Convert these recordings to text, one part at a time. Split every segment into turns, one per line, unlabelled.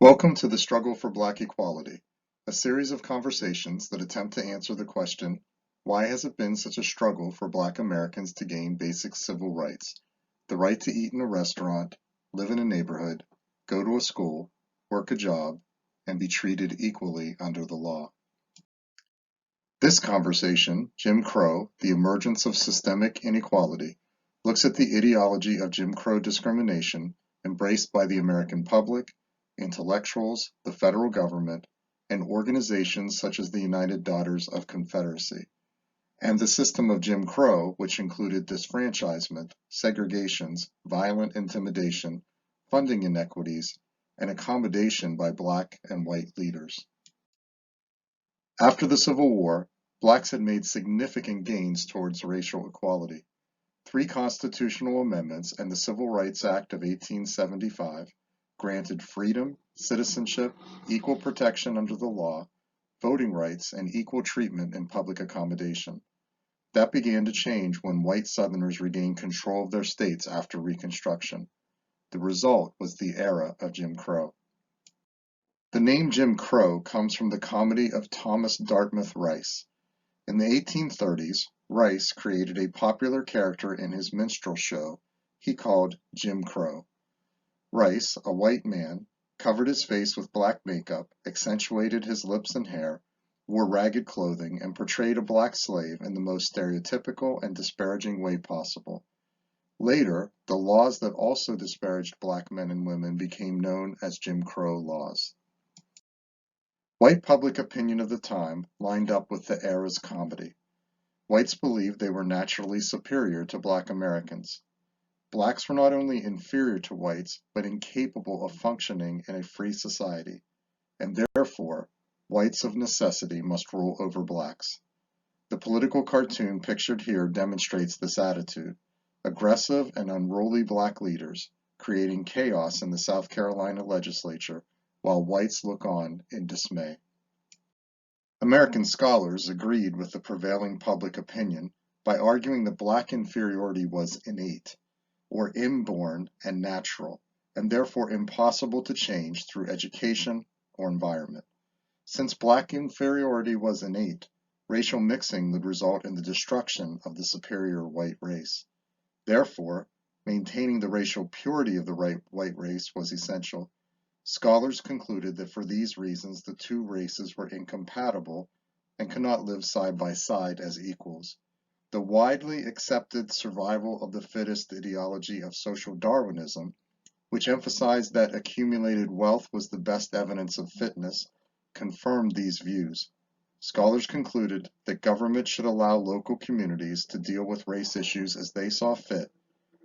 Welcome to the Struggle for Black Equality, a series of conversations that attempt to answer the question, why has it been such a struggle for Black Americans to gain basic civil rights, the right to eat in a restaurant, live in a neighborhood, go to a school, work a job, and be treated equally under the law? This conversation, Jim Crow, the Emergence of Systemic Inequality, looks at the ideology of Jim Crow discrimination embraced by the American public, intellectuals, the federal government, and organizations such as the United Daughters of Confederacy, and the system of Jim Crow, which included disfranchisement, segregations, violent intimidation, funding inequities, and accommodation by Black and white leaders. After the Civil War, Blacks had made significant gains towards racial equality. Three constitutional amendments and the Civil Rights Act of 1875 granted freedom, citizenship, equal protection under the law, voting rights, and equal treatment in public accommodation. That began to change when white Southerners regained control of their states after Reconstruction. The result was the era of Jim Crow. The name Jim Crow comes from the comedy of Thomas Dartmouth Rice. In the 1830s, Rice created a popular character in his minstrel show he called Jim Crow. Rice, a white man, covered his face with black makeup, accentuated his lips and hair, wore ragged clothing, and portrayed a black slave in the most stereotypical and disparaging way possible. Later, the laws that also disparaged black men and women became known as Jim Crow laws. White public opinion of the time lined up with the era's comedy. Whites believed they were naturally superior to Black Americans. Blacks were not only inferior to whites, but incapable of functioning in a free society, and therefore, whites of necessity must rule over blacks. The political cartoon pictured here demonstrates this attitude: aggressive and unruly black leaders, creating chaos in the South Carolina legislature, while whites look on in dismay. American scholars agreed with the prevailing public opinion by arguing that black inferiority was innate, or inborn and natural, and therefore impossible to change through education or environment. Since black inferiority was innate, racial mixing would result in the destruction of the superior white race. Therefore, maintaining the racial purity of the white race was essential. Scholars concluded that for these reasons the two races were incompatible and could not live side by side as equals. The widely accepted survival of the fittest ideology of social Darwinism, which emphasized that accumulated wealth was the best evidence of fitness, confirmed these views. Scholars concluded that government should allow local communities to deal with race issues as they saw fit,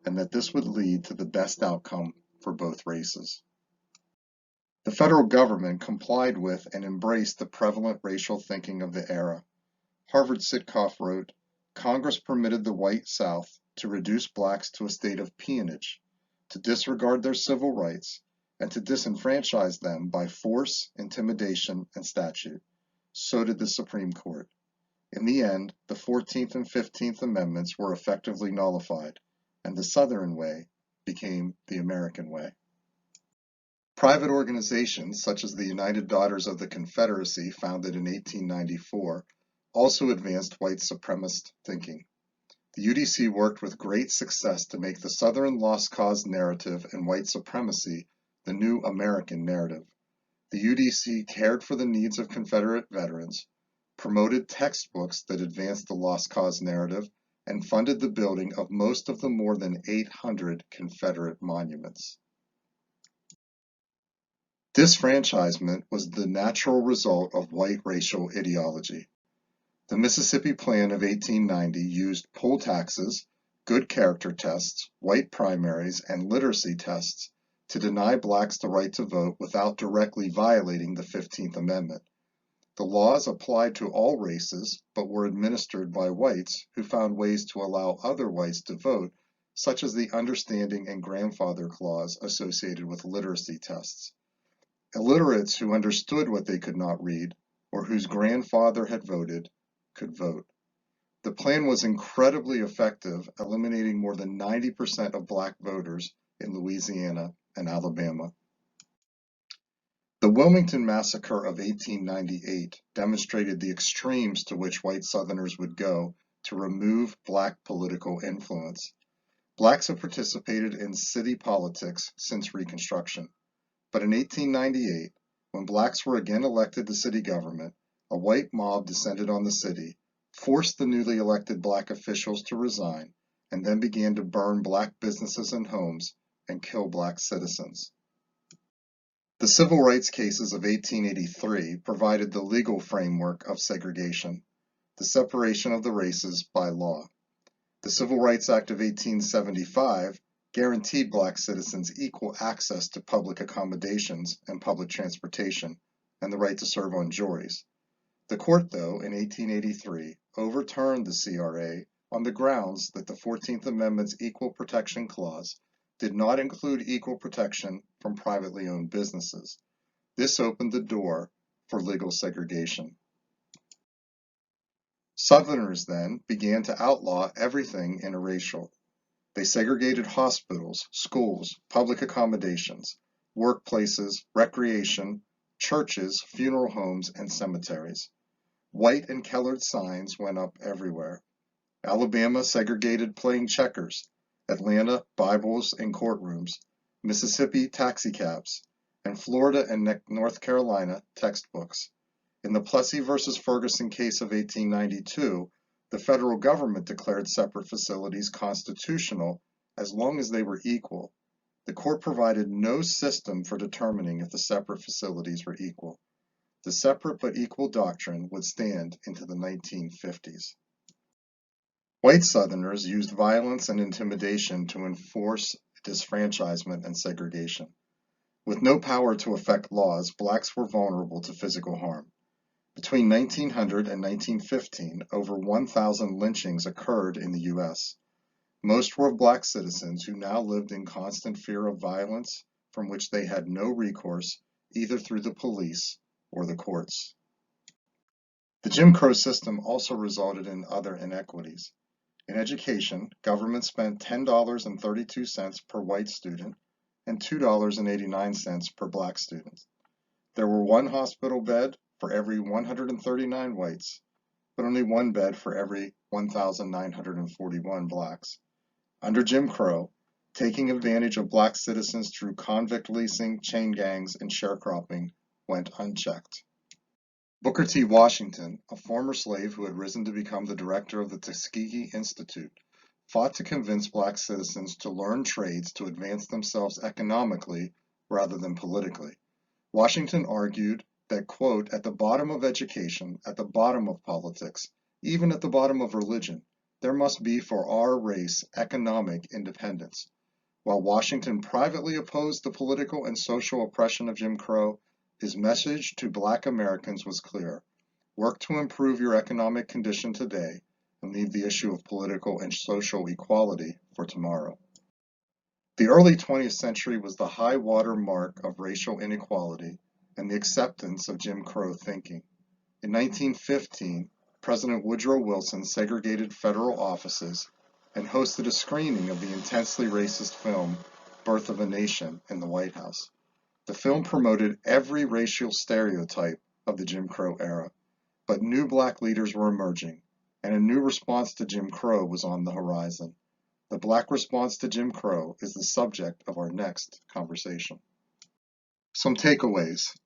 and that this would lead to the best outcome for both races. The federal government complied with and embraced the prevalent racial thinking of the era. Harvard Sitkoff wrote, "Congress permitted the white South to reduce blacks to a state of peonage, to disregard their civil rights, and to disenfranchise them by force, intimidation, and statute. So did the Supreme Court. In the end, the 14th and 15th Amendments were effectively nullified, and the Southern way became the American way." Private organizations such as the United Daughters of the Confederacy, founded in 1894, also advanced white supremacist thinking. The UDC worked with great success to make the Southern lost cause narrative and white supremacy the new American narrative. The UDC cared for the needs of Confederate veterans, promoted textbooks that advanced the lost cause narrative, and funded the building of most of the more than 800 Confederate monuments. Disfranchisement was the natural result of white racial ideology. The Mississippi Plan of 1890 used poll taxes, good character tests, white primaries, and literacy tests to deny blacks the right to vote without directly violating the 15th Amendment. The laws applied to all races, but were administered by whites who found ways to allow other whites to vote, such as the understanding and grandfather clause associated with literacy tests. Illiterates who understood what they could not read, or whose grandfather had voted, could vote. The plan was incredibly effective, eliminating more than 90% of black voters in Louisiana and Alabama. Wilmington Massacre of 1898 demonstrated the extremes to which white Southerners would go to remove black political influence. Blacks have participated in city politics since Reconstruction, but in 1898, when blacks were again elected to city government, a white mob descended on the city, forced the newly elected black officials to resign, and then began to burn black businesses and homes and kill black citizens. The civil rights cases of 1883 provided the legal framework of segregation, the separation of the races by law. The Civil Rights Act of 1875 guaranteed black citizens equal access to public accommodations and public transportation, and the right to serve on juries. The court, though, in 1883, overturned the CRA on the grounds that the 14th Amendment's Equal Protection Clause did not include equal protection from privately owned businesses. This opened the door for legal segregation. Southerners then began to outlaw everything interracial. They segregated hospitals, schools, public accommodations, workplaces, recreation, churches, funeral homes, and cemeteries. White and colored signs went up everywhere. Alabama segregated playing checkers, Atlanta Bibles in courtrooms, Mississippi taxicabs, and Florida and North Carolina textbooks. In the Plessy versus Ferguson case of 1892, the federal government declared separate facilities constitutional as long as they were equal. The court provided no system for determining if the separate facilities were equal. The separate but equal doctrine would stand into the 1950s. White Southerners used violence and intimidation to enforce disfranchisement and segregation. With no power to affect laws, blacks were vulnerable to physical harm. Between 1900 and 1915, over 1,000 lynchings occurred in the U.S. Most were of black citizens who now lived in constant fear of violence from which they had no recourse either through the police or the courts. The Jim Crow system also resulted in other inequities. In education, government spent $10.32 per white student and $2.89 per black student. There were one hospital bed for every 139 whites, but only one bed for every 1,941 blacks. Under Jim Crow, taking advantage of black citizens through convict leasing, chain gangs, and sharecropping went unchecked. Booker T. Washington, a former slave who had risen to become the director of the Tuskegee Institute, fought to convince black citizens to learn trades to advance themselves economically rather than politically. Washington argued that, quote, at the bottom of education, at the bottom of politics, even at the bottom of religion, there must be for our race economic independence. While Washington privately opposed the political and social oppression of Jim Crow, his message to black Americans was clear. Work to improve your economic condition today and leave the issue of political and social equality for tomorrow. The early 20th century was the high water mark of racial inequality and the acceptance of Jim Crow thinking. In 1915, President Woodrow Wilson segregated federal offices and hosted a screening of the intensely racist film Birth of a Nation in the White House. The film promoted every racial stereotype of the Jim Crow era, but new black leaders were emerging, and a new response to Jim Crow was on the horizon. The black response to Jim Crow is the subject of our next conversation. Some takeaways.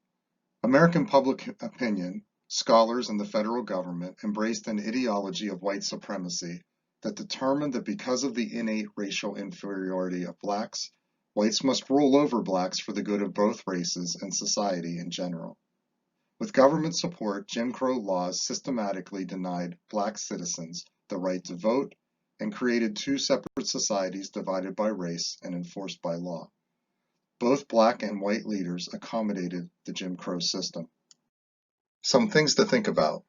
American public opinion, scholars, and the federal government embraced an ideology of white supremacy that determined that because of the innate racial inferiority of blacks, whites must rule over blacks for the good of both races and society in general. With government support, Jim Crow laws systematically denied black citizens the right to vote and created two separate societies divided by race and enforced by law. Both black and white leaders accommodated the Jim Crow system. Some things to think about.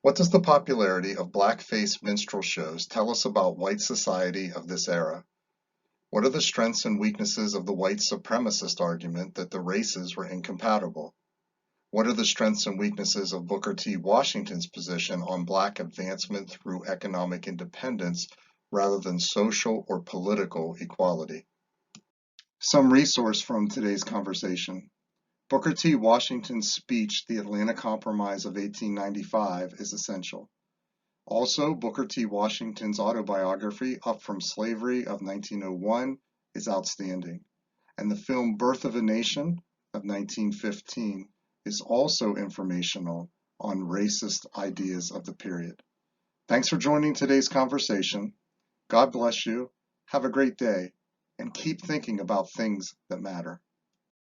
What does the popularity of blackface minstrel shows tell us about white society of this era? What are the strengths and weaknesses of the white supremacist argument that the races were incompatible? What are the strengths and weaknesses of Booker T. Washington's position on black advancement through economic independence rather than social or political equality? Some resource from today's conversation. Booker T. Washington's speech, The Atlanta Compromise of 1895, is essential. Also, Booker T. Washington's autobiography, Up from Slavery of 1901, is outstanding. And the film Birth of a Nation of 1915 is also informational on racist ideas of the period. Thanks for joining today's conversation. God bless you, have a great day, and keep thinking about things that matter.